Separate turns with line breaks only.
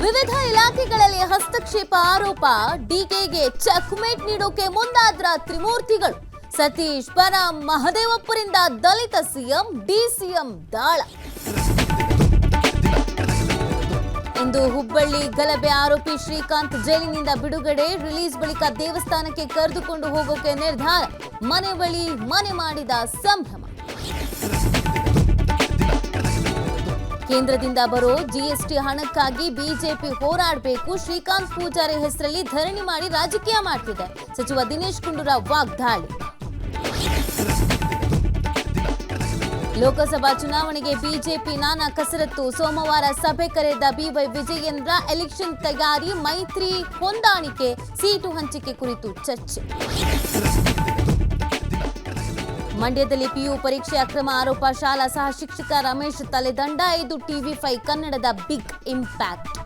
ವಿವಿಧ ಇಲಾಖೆಗಳಲ್ಲಿ ಹಸ್ತಕ್ಷೇಪ ಆರೋಪ, ಡಿಕೆಗೆ ಚೆಕ್ಮೇಟ್ ನೀಡೋಕೆ ಮುಂದಾದ್ರ ತ್ರಿಮೂರ್ತಿಗಳು. ಸತೀಶ್ ಪರ ಮಹದೇವಪ್ಪರಿಂದ ದಲಿತ ಸಿಎಂ ಡಿಸಿಎಂ ದಾಳ. ಇಂದು ಹುಬ್ಬಳ್ಳಿ ಗಲಭೆ ಆರೋಪಿ ಶ್ರೀಕಾಂತ್ ಜೈಲಿನಿಂದ ಬಿಡುಗಡೆ. ರಿಲೀಸ್ ಬಳಿಕ ದೇವಸ್ಥಾನಕ್ಕೆ ಕರೆದುಕೊಂಡು ಹೋಗೋಕೆ ನಿರ್ಧಾರ. ಮನೆ ಬಳಿ ಮನೆ ಮಾಡಿದ ಸಂಭ್ರಮ. ಕೇಂದ್ರದಿಂದ ಬರೋ ಜಿಎಸ್ಟಿ ಹಣಕ್ಕಾಗಿ ಬಿಜೆಪಿ ಹೋರಾಡಬೇಕು. ಶ್ರೀಕಾಂತ್ ಪೂಜಾರಿ ಹೆಸರಲ್ಲಿ ಧರಣಿ ಮಾಡಿ ರಾಜಕೀಯ ಮಾಡ್ತಿದೆ. ಸಚಿವ ದಿನೇಶ್ ಗುಂಡೂರಾವ್ ವಾಗ್ದಾಳಿ. ಲೋಕಸಭಾ ಚುನಾವಣೆಗೆ ಬಿಜೆಪಿ ನಾನಾ ಕಸರತ್ತು. ಸೋಮವಾರ ಸಭೆ ಕರೆದ ಬಿವೈ ವಿಜಯೇಂದ್ರ. ಎಲೆಕ್ಷನ್ ತಯಾರಿ, ಮೈತ್ರಿ ಹೊಂದಾಣಿಕೆ, ಸೀಟು ಹಂಚಿಕೆ ಕುರಿತು ಚರ್ಚೆ. ಮಂಡ್ಯದಲ್ಲಿ ಪಿಯು ಪರೀಕ್ಷೆ ಅಕ್ರಮ ಆರೋಪ. ಶಾಲಾ ಸಹ ಶಿಕ್ಷಕ ರಮೇಶ್ ತಲೆದಂಡ. 5 TV5 ಕನ್ನಡದ ಬಿಗ್ ಇಂಪ್ಯಾಕ್ಟ್.